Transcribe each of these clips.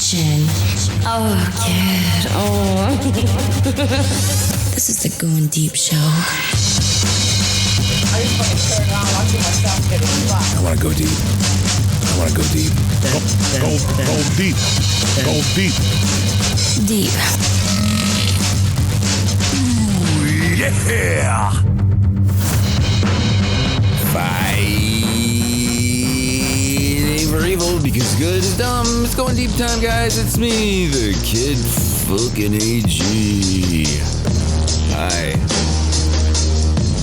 Action. Oh, kid. Oh. This is the Going Deep show. I just want to turn around watching myself get fucked. I want to go deep. I want to go deep. Go deep. Go deep. Deep. Ooh, yeah. Fight for evil because good is dumb. It's going deep time, guys. It's me, the kid fucking AG. Hi.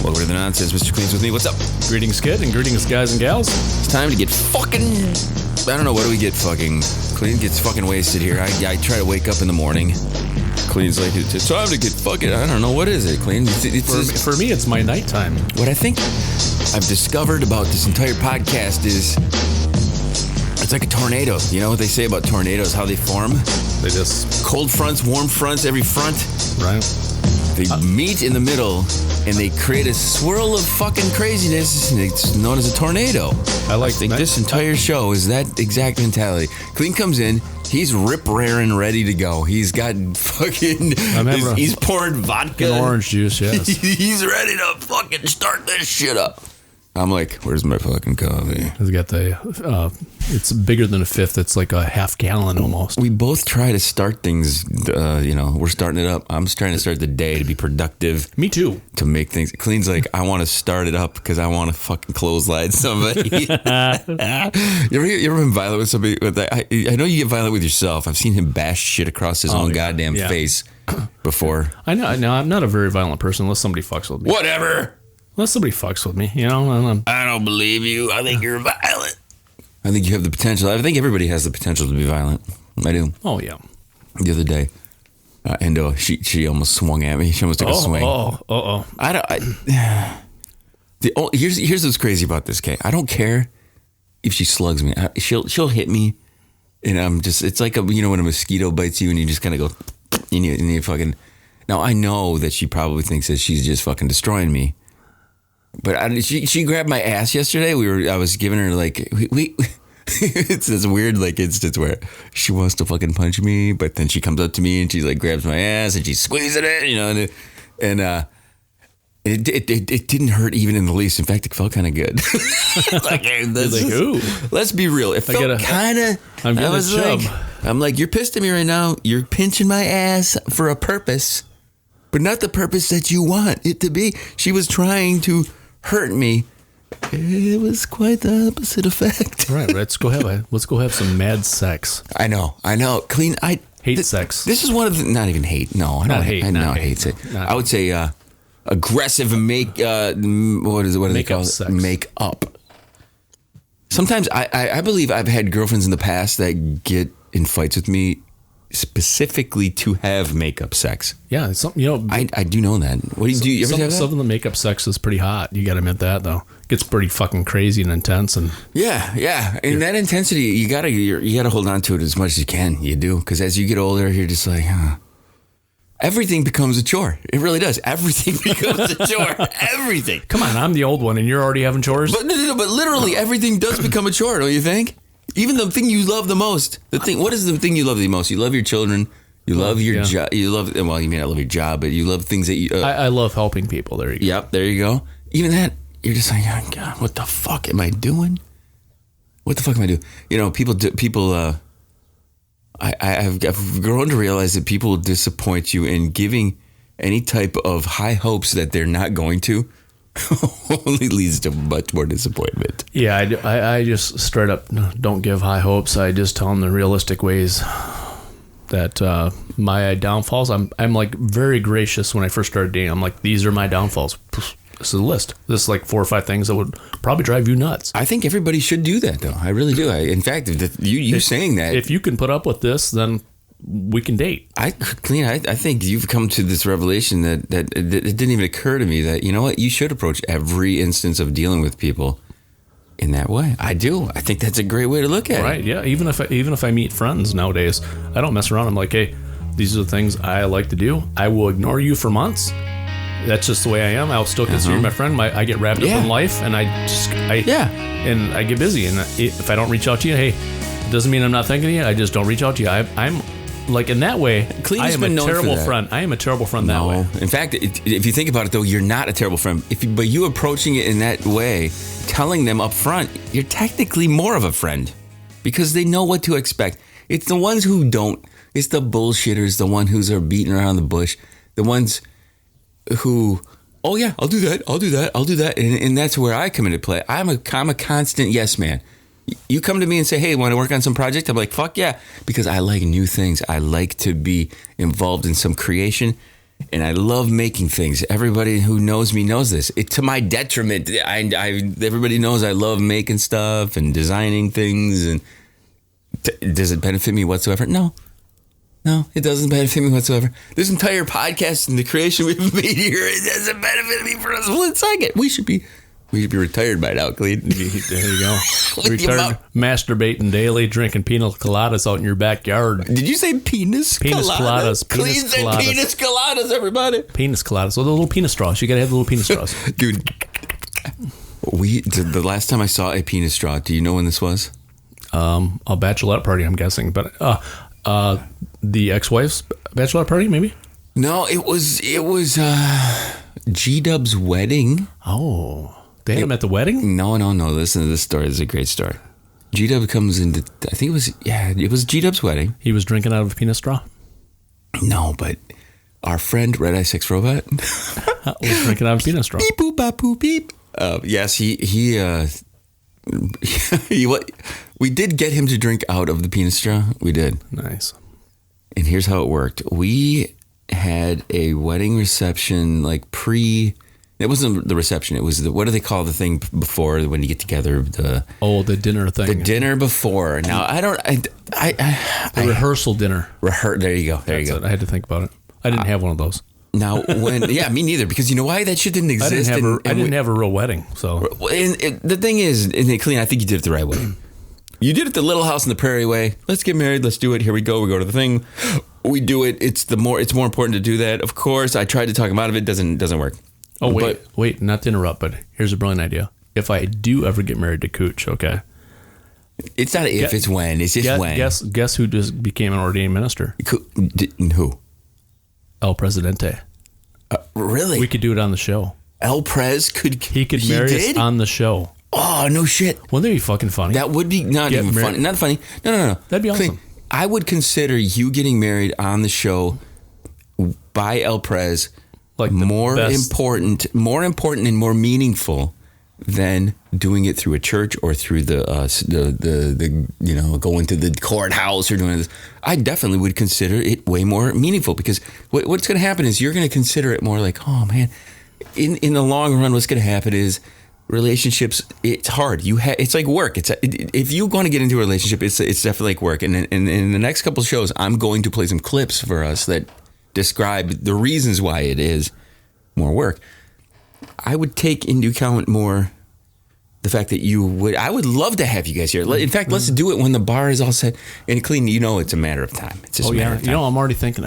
Welcome to the nonsense. Mr. Kleen's with me. What's up? Greetings, kid, and greetings, guys and gals. It's time to get fucking... I don't know, what do we get fucking... Kleen gets fucking wasted here. I try to wake up in the morning. Kleen's like, it's time to get fucking... I don't know, what is it, Kleen? For me, it's my nighttime. What I think I've discovered about this entire podcast is... It's like a tornado. You know what they say about tornadoes, how they form? They just... Cold fronts, warm fronts, every front. Right. They meet in the middle, and they create a swirl of fucking craziness, and it's known as a tornado. I think this entire show is that exact mentality. Kleen comes in, he's rip-raring ready to go. He's got fucking... He's pouring vodka. And orange juice, yes. He's ready to fucking start this shit up. I'm like, where's my fucking coffee? He's got the... it's bigger than a fifth. It's like a half gallon almost. We both try to start things, we're starting it up. I'm just trying to start the day to be productive. Me too. To make things... Kleen's like, I want to start it up because I want to fucking clothesline somebody. you ever been violent with somebody? I know you get violent with yourself. I've seen him bash shit across his own goddamn face before. I know. I'm not a very violent person unless somebody fucks with me. Whatever. Unless somebody fucks with me, you know. I don't believe you. I think you're violent. I think you have the potential. I think everybody has the potential to be violent. I do. Oh, yeah. The other day, Endo, she almost swung at me. She almost took a swing. Here's what's crazy about this, Kay. I don't care if she slugs me. She'll hit me, and I'm just... It's like when a mosquito bites you, and you just kind of go... And you fucking... Now, I know that she probably thinks that she's just fucking destroying me. But she grabbed my ass yesterday. I was giving her like it's this weird like instance where she wants to fucking punch me, but then she comes up to me and she like grabs my ass and she's squeezing it, and it didn't hurt even in the least. In fact, it felt kind of good. Ooh. Let's be real. It felt kind of. I'm getting a chub. I'm like, you're pissed at me right now. You're pinching my ass for a purpose, but not the purpose that you want it to be. She was trying to hurt me. It was quite the opposite effect. Right. Let's go have some mad sex. I know. Kleen. I hate sex. This is one of the, not even hate. No, I don't hate. I hate it. I would say aggressive what do they call it? Sex. Make up. Sometimes I believe I've had girlfriends in the past that get in fights with me specifically to have makeup sex. Yeah, I do know that. What do you ever have that? Some of the makeup sex is pretty hot. You got to admit that, though. It gets pretty fucking crazy and intense, and yeah. And that intensity, you gotta hold on to it as much as you can. You do, because as you get older, you're just like, everything becomes a chore. It really does. Everything becomes a chore. Everything. Come on, I'm the old one, and you're already having chores. But literally, everything does become a chore. Don't you think? Even the thing you love the most. What is the thing you love the most? You love your children. You love your job. You love, well, you may not love your job, but you love things that you... I love helping people. There you go. Yep, there you go. Even that, you're just like, oh, God, what the fuck am I doing? What the fuck am I doing? I've grown to realize that people disappoint you in giving any type of high hopes that they're not going to. Only leads to much more disappointment. Yeah, I just straight up don't give high hopes. I just tell them the realistic ways that my downfalls. I'm like very gracious when I first started dating. I'm like, these are my downfalls. This is a list. This is like 4 or 5 things that would probably drive you nuts. I think everybody should do that, though. I really do. In fact, you saying that, if you can put up with this, then we can date. I think you've come to this revelation that it didn't even occur to me that, you know what, you should approach every instance of dealing with people in that way. I do. I think that's a great way to look at it. Right. Yeah. Even if I meet friends nowadays, I don't mess around. I'm like, hey, these are the things I like to do. I will ignore you for months. That's just the way I am. I'll still consider you my friend. I get wrapped up in life, and I get busy. And if I don't reach out to you, hey, Doesn't mean I'm not thinking of you. I just don't reach out to you. I'm like, in that way, Cleen I has am been a known for terrible that. friend. I am a terrible friend that way. In fact, if you think about it, though, you're not a terrible friend. But you approaching it in that way, telling them up front, you're technically more of a friend because they know what to expect. It's the ones who don't. It's the bullshitters, the ones who are beating around the bush, the ones who, oh yeah, I'll do that. And that's where I come into play. I'm a constant yes man. You come to me and say, hey, want to work on some project? I'm like, fuck yeah, because I like new things. I like to be involved in some creation, and I love making things. Everybody who knows me knows this. To my detriment, everybody knows I love making stuff and designing things. And does it benefit me whatsoever? No, it doesn't benefit me whatsoever. This entire podcast and the creation we've made here, it doesn't benefit me for a split second. We should be retired by now, Kleen. There you go. Retired, masturbating daily, drinking pina coladas out in your backyard. Did you say penis coladas? Cleen said penis coladas, everybody. Penis coladas. So the little penis straws. You got to have the little penis straws. Dude, the last time I saw a penis straw, do you know when this was? A bachelorette party, I'm guessing. But the ex-wife's bachelorette party, maybe? No, it was G-Dub's wedding. Oh. They had him at the wedding? No. Listen to this story. This is a great story. G-Dub comes into, I think it was G-Dub's wedding. He was drinking out of a penis straw? No, but our friend Red Eye Sex Robot was drinking out of a penis straw. Beep boop bop boop beep. Yes, we did get him to drink out of the penis straw. We did. Nice. And here's how it worked. We had a wedding reception, like it wasn't the reception. It was what do they call the thing before when you get together? The dinner thing. The dinner before. Now the rehearsal dinner. There you go. There you go. I had to think about it. I didn't have one of those. Now, me neither. Because you know why that shit didn't exist. I didn't have a real wedding. So the thing is, Kleen, I think you did it the right way. You did it the Little House on the Prairie way. Let's get married. Let's do it. Here we go. We go to the thing. We do it. It's more important to do that. Of course, I tried to talk him out of it. Doesn't work. Oh, wait, not to interrupt, but here's a brilliant idea. If I do ever get married to Cooch, okay? It's not if, it's when. It's just when. Guess who just became an ordained minister? Who? El Presidente. Really? We could do it on the show. El Prez He could marry us on the show. Oh, no shit. Wouldn't that be fucking funny? That would be not even funny. Not funny. No. That'd be awesome. I would consider you getting married on the show by El Prez like more important and more meaningful than doing it through a church or through the going to the courthouse or doing this. I definitely would consider it way more meaningful because what's going to happen is you're going to consider it more like, oh man, in the long run, what's going to happen is relationships. It's hard. It's like work. If you want to get into a relationship, it's definitely like work. And in the next couple of shows, I'm going to play some clips for us that describe the reasons why it is more work. I would take into account more the fact that I would love to have you guys here. In fact, let's do it when the bar is all set and clean. It's a matter of time. It's just a matter of time. I'm already thinking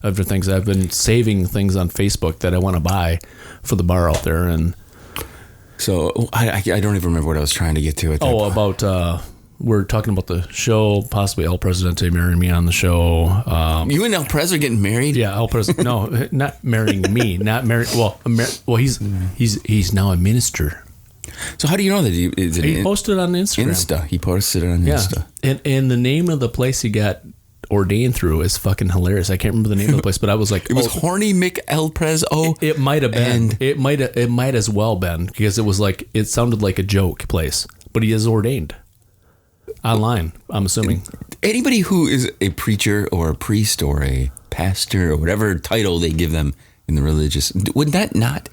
of the things. I've been saving things on Facebook that I want to buy for the bar out there. And so I don't even remember what I was trying to get to at that point. About we're talking about the show, possibly El Presidente marrying me on the show. You and El Prez are getting married? Yeah, El Prez. No, not marrying me. Not married. Well, he's now a minister. So how do you know that he posted on Instagram? He posted it on Insta. And the name of the place he got ordained through is fucking hilarious. I can't remember the name of the place, but I was like, it was Horny Mick El Prez. It might have been. It might as well been because it sounded like a joke place, but he is ordained. Online, I'm assuming. Anybody who is a preacher or a priest or a pastor or whatever title they give them in the religious, would that not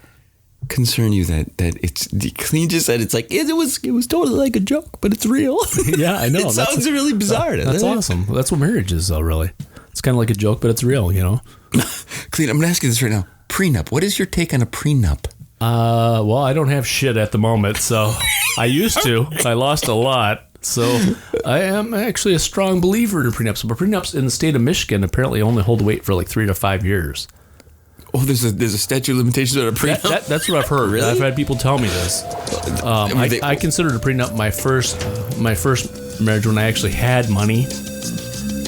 concern you that it's Kleen just said it's like it was totally like a joke, but it's real? Yeah, I know. It sounds really bizarre. That's awesome. That's what marriage is, though. Really, it's kind of like a joke, but it's real. Kleen, I'm gonna ask you this right now. Prenup. What is your take on a prenup? Well, I don't have shit at the moment, so I used to. I lost a lot. So I am actually a strong believer in prenups. But prenups in the state of Michigan apparently only hold weight for like 3 to 5 years. Oh, there's a statute of limitations on a prenup? That's what I've heard. Really? I've had people tell me this. I considered a prenup my first marriage when I actually had money,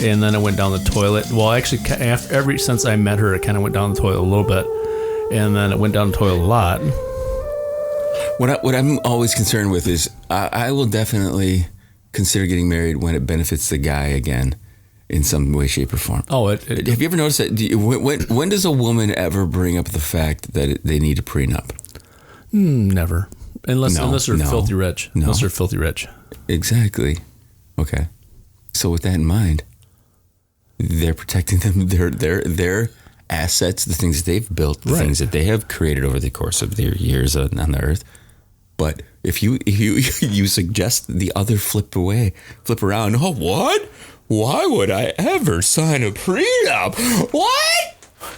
and then it went down the toilet. Well, actually, ever since I met her, it kind of went down the toilet a little bit, and then it went down the toilet a lot. What I'm always concerned with is I will definitely consider getting married when it benefits the guy again in some way, shape, or form. Oh, have you ever noticed that? When does a woman ever bring up the fact that they need a prenup? Never. Unless they're filthy rich. No. Unless they're filthy rich. Exactly. Okay. So with that in mind, they're protecting them, their assets, the things that they've built, the things that they have created over the course of their years on the earth. But if you suggest the other flip around, oh, what? Why would I ever sign a prenup? What?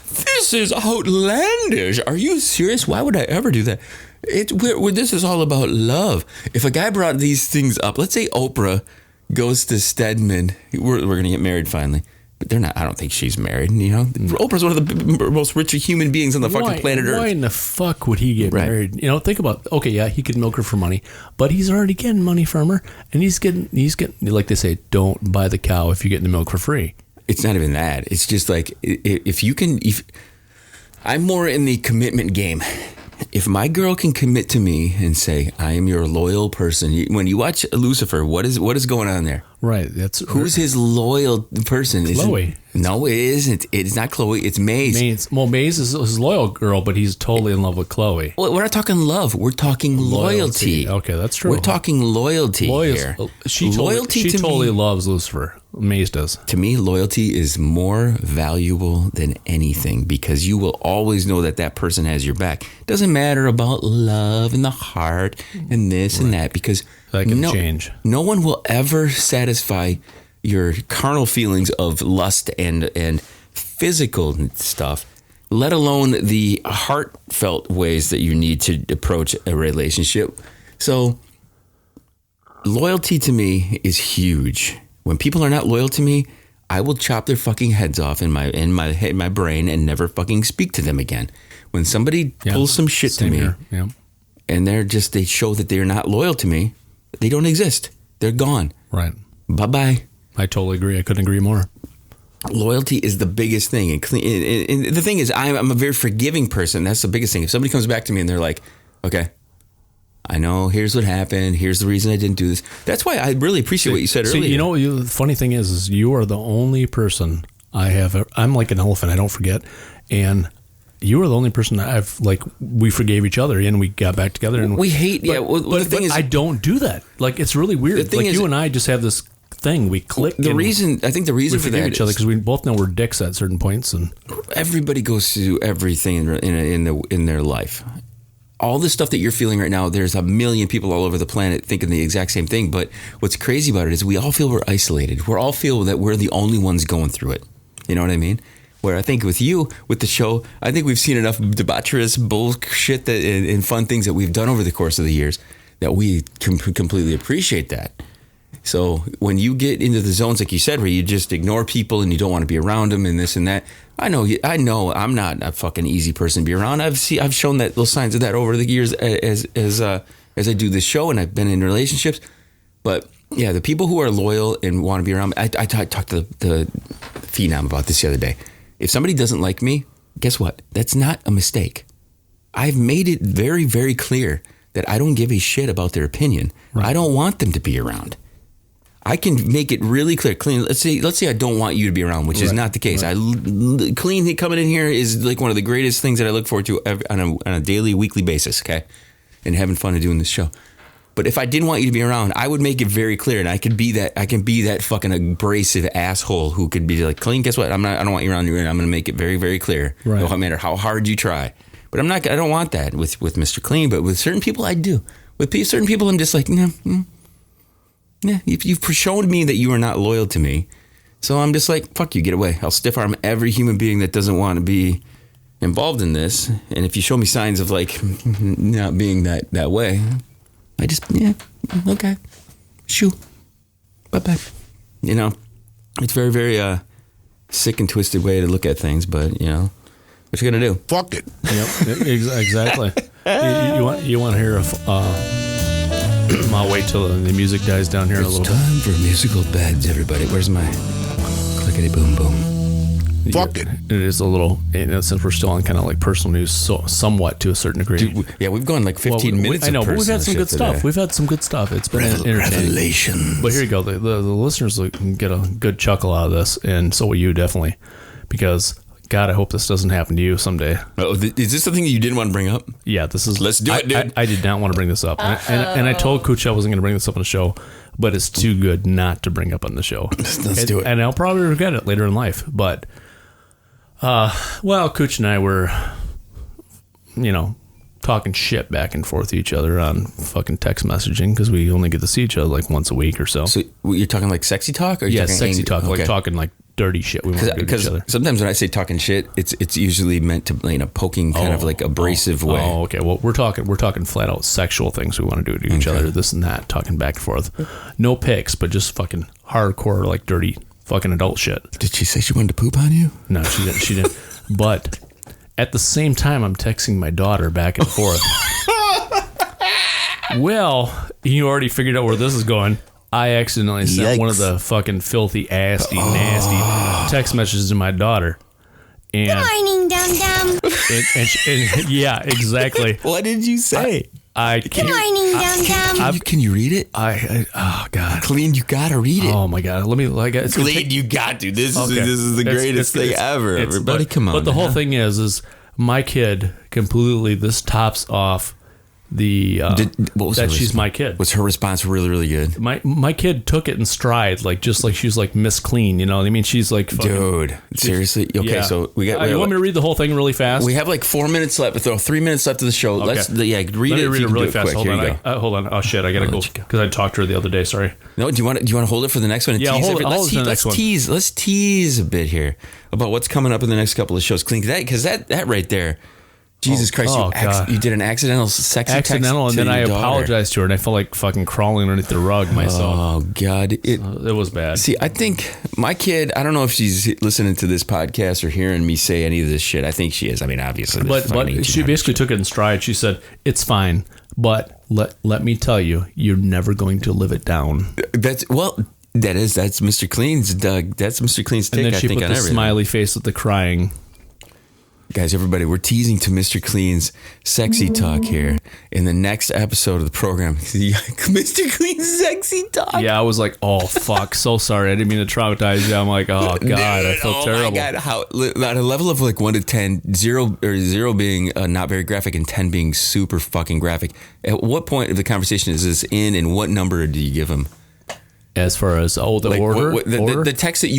This is outlandish. Are you serious? Why would I ever do that? This is all about love. If a guy brought these things up, let's say Oprah goes to Stedman. We're going to get married finally. But they're not. I don't think she's married. You know, Oprah's one of the most rich human beings on the fucking planet Earth. Why in the fuck would he get married? You know, think about. Okay, yeah, he could milk her for money, but he's already getting money from her, and he's getting. Like they say, don't buy the cow if you're getting the milk for free. It's not even that. It's just like if I'm more in the commitment game. If my girl can commit to me and say, I am your loyal person. When you watch Lucifer, what is going on there? Right. Who's his loyal person? Chloe. No, it isn't. It's not Chloe. It's Maze. Maze is his loyal girl, but he's totally in love with Chloe. Well, we're not talking love. We're talking loyalty. Okay, that's true. We're talking loyalty here. She totally loves Lucifer. Maze does. To me, loyalty is more valuable than anything because you will always know that person has your back. It doesn't matter about love and the heart and this and that because that can change. No one will ever satisfy your carnal feelings of lust and physical stuff, let alone the heartfelt ways that you need to approach a relationship. So loyalty to me is huge. When people are not loyal to me, I will chop their fucking heads off in my brain and never fucking speak to them again. When somebody pulls some shit to me and they show that they're not loyal to me, they don't exist. They're gone. Right. Bye-bye. I totally agree. I couldn't agree more. Loyalty is the biggest thing. And the thing is, I'm a very forgiving person. That's the biggest thing. If somebody comes back to me and they're like, okay, I know, here's what happened. Here's the reason I didn't do this. That's why I really appreciate what you said earlier. You know, the funny thing is you are the only person I'm like an elephant. I don't forget. And you are the only person that we forgave each other and we got back together. And we hate, the thing is, I don't do that. Like, it's really weird. Like, you and I just have this thing. We click. I think the reason for that each other because we both know we're dicks at certain points. And everybody goes through everything in their life. All the stuff that you're feeling right now, there's a million people all over the planet thinking the exact same thing. But what's crazy about it is we all feel we're isolated. We all feel that we're the only ones going through it. You know what I mean? Where I think with you, with the show, I think we've seen enough debaucherous bullshit and fun things that we've done over the course of the years that we completely appreciate that. So when you get into the zones, like you said, where you just ignore people and you don't want to be around them and this and that, I know I'm not a fucking easy person to be around. I've shown that those signs of that over the years as I do this show and I've been in relationships. But yeah, the people who are loyal and want to be around me, I talked to the Phenom about this the other day. If somebody doesn't like me, guess what? That's not a mistake. I've made it very, very clear that I don't give a shit about their opinion. Right. I don't want them to be around. I can make it really clear. Kleen, let's say I don't want you to be around, which is not the case. Right. Kleen coming in here is like one of the greatest things that I look forward to on a daily, weekly basis, okay? And having fun and doing this show. But if I didn't want you to be around, I would make it very clear, and I can be that fucking abrasive asshole who could be like, Kleen, guess what? I don't want you around here, and I'm going to make it very, very clear. Right. No matter how hard you try. But I don't want that with Mr. Kleen, but with certain people I do. With certain people I'm just like, yeah, you've shown me that you are not loyal to me. So I'm just like, fuck you, get away. I'll stiff arm every human being that doesn't want to be involved in this. And if you show me signs of like not being that way, I just, okay. Shoo. Bye-bye. You know, it's very, very sick and twisted way to look at things, but, you know, what you going to do? Fuck it. Yep, exactly. You want to hear I'll wait till the music dies down here a little bit. It's time for musical beds, everybody. Where's my clickety boom boom? Fuck it. It is a little, since we're still on kind of like personal news, somewhat to a certain degree. Dude, yeah, we've gone like 15 minutes. I know, of but we've had some personal good shit stuff. today. We've had some good stuff. It's been entertaining. Revelations. But here you go. The listeners can get a good chuckle out of this, and so will you definitely, because God, I hope this doesn't happen to you someday. Oh, is this something you didn't want to bring up? Yeah, this is. Let's do it, dude. I did not want to bring this up, and I told Cooch I wasn't going to bring this up on the show, but it's too good not to bring up on the show. Let's do it. And I'll probably regret it later in life, but. Well, Cooch and I were, talking shit back and forth to each other on fucking text messaging because we only get to see each other like once a week or so. So you're talking like sexy talk, or you're talking sexy talk, Okay. like talking like dirty shit. We want to do to each other. Sometimes when I say talking shit, it's usually meant to in a poking kind of like abrasive way. Oh, okay. Well, we're talking flat out sexual things we want to do to each other. This and that, talking back and forth. No pics, but just fucking hardcore like dirty. Fucking adult shit. Did she say she wanted to poop on you? No, she didn't. But at the same time, I'm texting my daughter back and forth. Well, you already figured out where this is going. I accidentally sent one of the fucking filthy, nasty text messages to my daughter. And, Good morning, dum-dum. and yeah, exactly. What did you say? Good morning, dum-dum. Can you read it? Oh God, Kleen, you gotta read it. oh my God, let me it's gonna Kleen, you got to. This Okay. is the greatest thing ever. Everybody, come on. But the whole thing is my kid completely. This tops off the what was that her she's response? my kid. Was her response really, really good? My kid took it in stride, like just like she was like Miss Clean, you know what I mean? She's like fucking, Dude, seriously? Okay, yeah. so we got. You want me to read the whole thing really fast? We have like 4 minutes left. Throw 3 minutes left of the show. Okay. Let's read Let it. me read if you it can really do fast. Quick. Hold Here on. you go. Hold on. Oh shit, I gotta go because I talked to her the other day. Sorry. No, do you want to hold it for the next one? And Yeah, tease I'll hold it for the next one. Let's tease a bit here about what's coming up in the next couple of shows. Clean, because that right there, Jesus Christ, God. you did an accidental sexy text And to then I your daughter. apologized to her, and I felt like fucking crawling underneath the rug myself. Oh God, It was bad. See, I think my kid, I don't know if she's listening to this podcast or hearing me say any of this shit. I think she is. I mean, obviously. But she basically took it in stride. She said, "It's fine, but let me tell you, you're never going to live it down." That's Mr. Clean's that's Mr. Clean's take, And then I she think, put on the everything. smiley face with the crying. Guys, everybody, we're teasing to Mr. Clean's sexy talk here in the next episode of the program. Mr. Clean's sexy talk. Yeah, I was like, "Oh fuck, so sorry. I didn't mean to traumatize you." I'm like, "Oh God, Dude, I feel terrible." Oh my God, how on a level of like 1 to 10, 0 being not very graphic and 10 being super fucking graphic. At what point of the conversation is this in, and what number do you give him? As far as the Like, order, the text that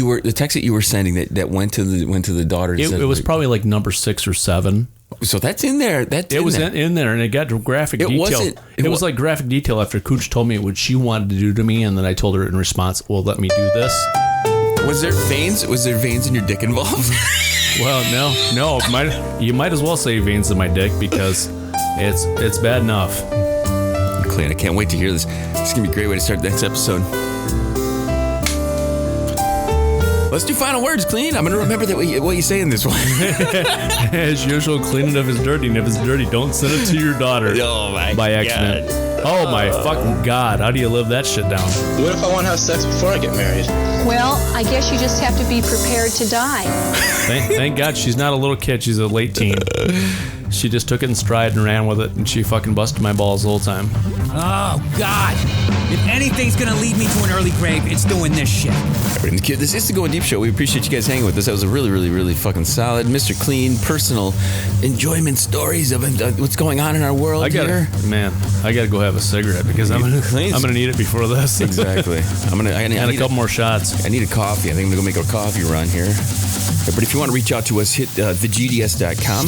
you were sending that went to the daughter. it was probably like number 6 or 7. So that's in there. It was in there, and it got graphic detail. It was like graphic detail after Cooch told me what she wanted to do to me, and then I told her in response, "Well, let me do this." Was there veins? Was there veins in your dick involved? Well, no. You might as well say veins in my dick because it's bad enough. Clean. I can't wait to hear this. It's gonna be a great way to start the next episode. Let's do final words, Clean. I'm gonna remember that what you say in this one. As usual, clean it if it's dirty, and if it's dirty, don't send it to your daughter Oh my by accident. Oh my fucking God! How do you live that shit down? What if I want to have sex before I get married? Well, I guess you just have to be prepared to die. Thank God she's not a little kid. She's a late teen. She just took it in stride and ran with it, and she fucking busted my balls the whole time. Oh, God. If anything's gonna lead me to an early grave, it's doing this shit. Kid, this is the Going Deep Show. We appreciate you guys hanging with us. That was a really, really, really fucking solid Mr. Clean personal enjoyment stories of what's going on in our world here. I gotta go have a cigarette because I'm gonna need it before this. Exactly. I And a need couple more shots. I need a coffee. I think I'm gonna go make a coffee run here. But if you want to reach out to us, hit thegds.com.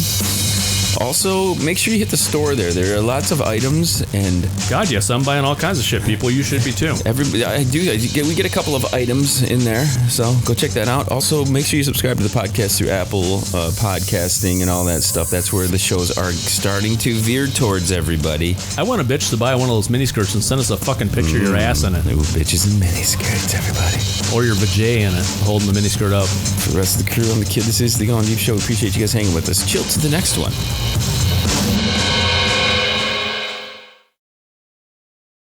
Also, make sure you hit the store there. There are lots of items, and God, yes, I'm buying all kinds of shit, people. You should be too. we get a couple of items in there, so go check that out. Also, make sure you subscribe to the podcast through Apple Podcasting and all that stuff. That's where the shows are starting to veer towards everybody. I want a bitch to buy one of those miniskirts and send us a fucking picture of your ass in it. Ooh, bitches and miniskirts, everybody. Or your vajay in it, holding the miniskirt up. For the rest of the crew, I'm the Kid. This is the Going Deep Show. We appreciate you guys hanging with us. Chill to the next one.